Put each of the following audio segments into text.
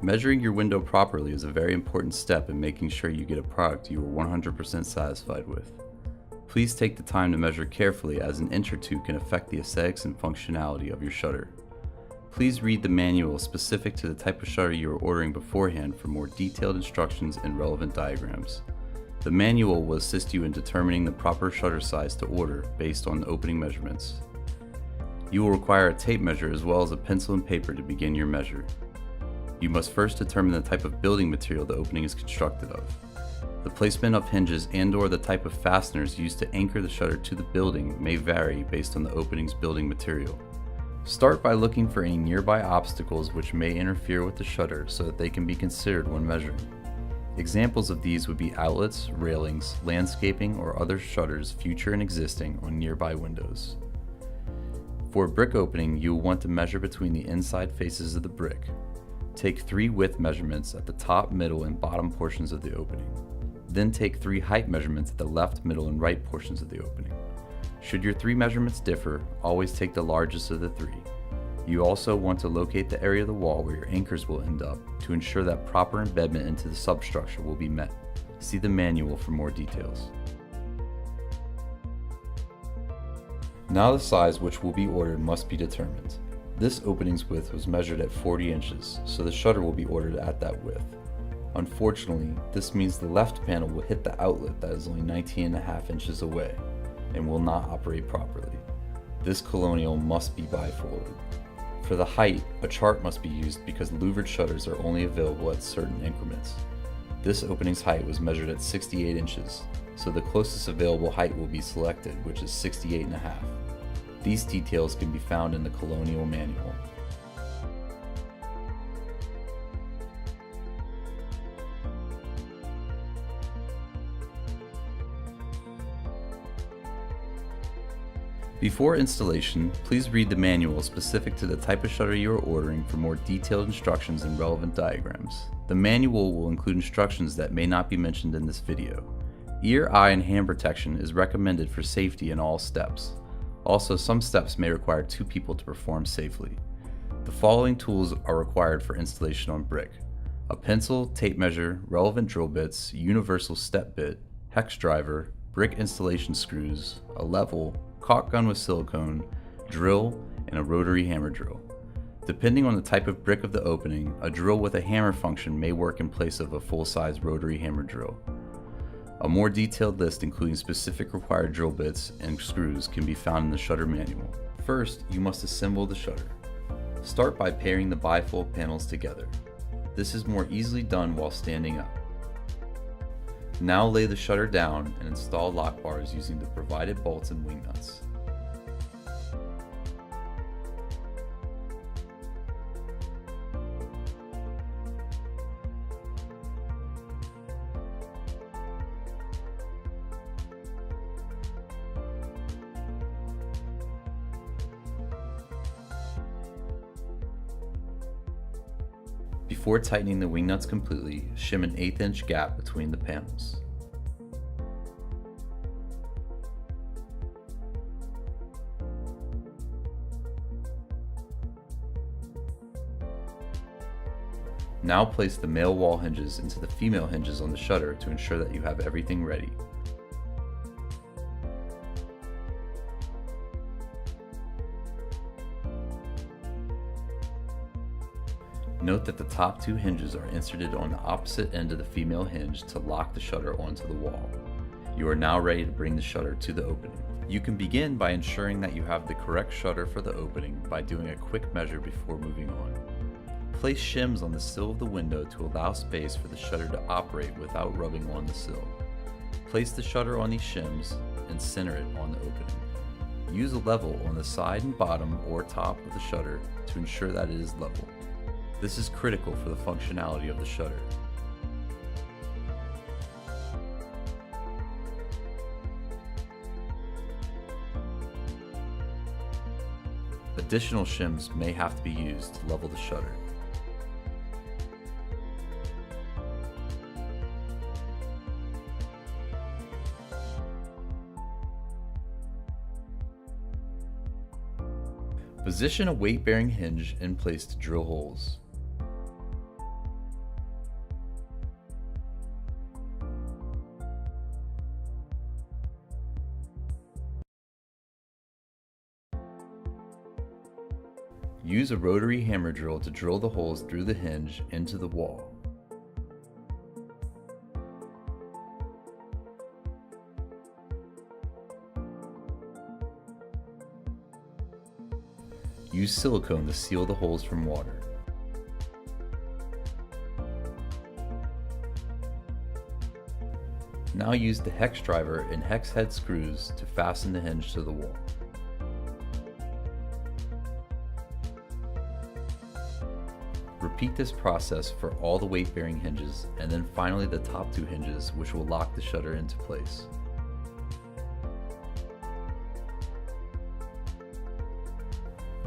Measuring your window properly is a very important step in making sure you get a product you are 100% satisfied with. Please take the time to measure carefully, as an inch or two can affect the aesthetics and functionality of your shutter. Please read the manual specific to the type of shutter you are ordering beforehand for more detailed instructions and relevant diagrams. The manual will assist you in determining the proper shutter size to order based on the opening measurements. You will require a tape measure as well as a pencil and paper to begin your measure. You must first determine the type of building material the opening is constructed of. The placement of hinges and/or the type of fasteners used to anchor the shutter to the building may vary based on the opening's building material. Start by looking for any nearby obstacles which may interfere with the shutter so that they can be considered when measuring. Examples of these would be outlets, railings, landscaping, or other shutters future and existing on nearby windows. For a brick opening, you will want to measure between the inside faces of the brick. Take 3 width measurements at the top, middle, and bottom portions of the opening. Then take 3 height measurements at the left, middle, and right portions of the opening. Should your 3 measurements differ, always take the largest of the 3. You also want to locate the area of the wall where your anchors will end up to ensure that proper embedment into the substructure will be met. See the manual for more details. Now the size which will be ordered must be determined. This opening's width was measured at 40 inches, so the shutter will be ordered at that width. Unfortunately, this means the left panel will hit the outlet that is only 19.5 inches away and will not operate properly. This colonial must be bifolded. For the height, a chart must be used because louvered shutters are only available at certain increments. This opening's height was measured at 68 inches, so the closest available height will be selected, which is 68.5. These details can be found in the colonial manual. Before installation, please read the manual specific to the type of shutter you are ordering for more detailed instructions and relevant diagrams. The manual will include instructions that may not be mentioned in this video. Ear, eye, and hand protection is recommended for safety in all steps. Also, some steps may require 2 people to perform safely. The following tools are required for installation on brick: a pencil, tape measure, relevant drill bits, universal step bit, hex driver, brick installation screws, a level, caulk gun with silicone, drill, and a rotary hammer drill. Depending on the type of brick of the opening, a drill with a hammer function may work in place of a full-size rotary hammer drill. A more detailed list including specific required drill bits and screws can be found in the shutter manual. First, you must assemble the shutter. Start by pairing the bifold panels together. This is more easily done while standing up. Now lay the shutter down and install lock bars using the provided bolts and wing nuts. Before tightening the wing nuts completely, shim an 1/8 inch gap between the panels. Now place the male wall hinges into the female hinges on the shutter to ensure that you have everything ready. Note that the top 2 hinges are inserted on the opposite end of the female hinge to lock the shutter onto the wall. You are now ready to bring the shutter to the opening. You can begin by ensuring that you have the correct shutter for the opening by doing a quick measure before moving on. Place shims on the sill of the window to allow space for the shutter to operate without rubbing on the sill. Place the shutter on these shims and center it on the opening. Use a level on the side and bottom or top of the shutter to ensure that it is level. This is critical for the functionality of the shutter. Additional shims may have to be used to level the shutter. Position a weight-bearing hinge in place to drill holes. Use a rotary hammer drill to drill the holes through the hinge into the wall. Use silicone to seal the holes from water. Now use the hex driver and hex head screws to fasten the hinge to the wall. Repeat this process for all the weight-bearing hinges and then finally the top two hinges, which will lock the shutter into place.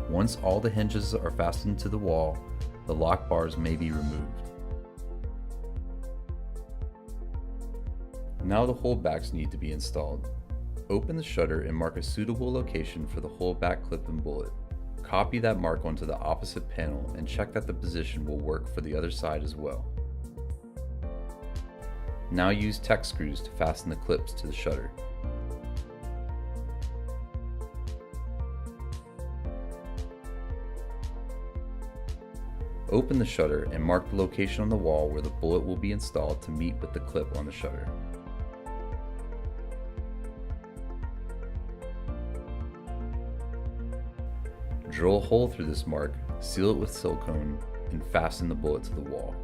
Once all the hinges are fastened to the wall, the lock bars may be removed. Now the holdbacks need to be installed. Open the shutter and mark a suitable location for the holdback clip and bullet. Copy that mark onto the opposite panel and check that the position will work for the other side as well. Now use Tek screws to fasten the clips to the shutter. Open the shutter and mark the location on the wall where the bullet will be installed to meet with the clip on the shutter. Drill a hole through this mark, seal it with silicone, and fasten the bullet to the wall.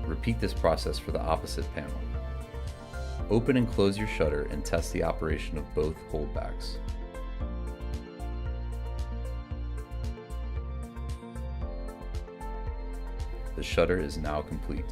Repeat this process for the opposite panel. Open and close your shutter and test the operation of both holdbacks. The shutter is now complete.